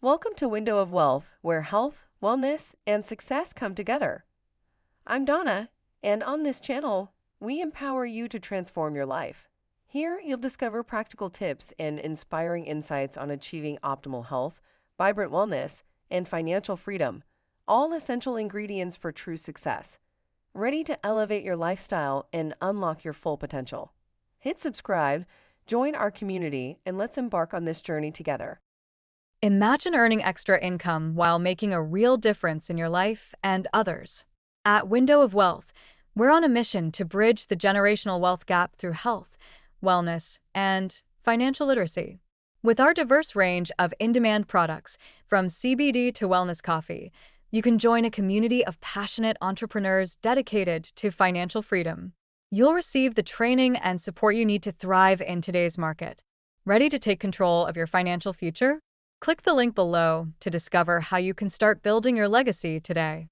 Welcome to Window of Wealth, where health, wellness, and success come together. I'm Donna, and on this channel, we empower you to transform your life. Here, you'll discover practical tips and inspiring insights on achieving optimal health, vibrant wellness, and financial freedom, all essential ingredients for true success. Ready to elevate your lifestyle and unlock your full potential? Hit subscribe, join our community, and let's embark on this journey together. Imagine earning extra income while making a real difference in your life and others. At Window of Wealth, we're on a mission to bridge the generational wealth gap through health, wellness, and financial literacy. With our diverse range of in-demand products, from CBD to wellness coffee, you can join a community of passionate entrepreneurs dedicated to financial freedom. You'll receive the training and support you need to thrive in today's market. Ready to take control of your financial future? Click the link below to discover how you can start building your legacy today.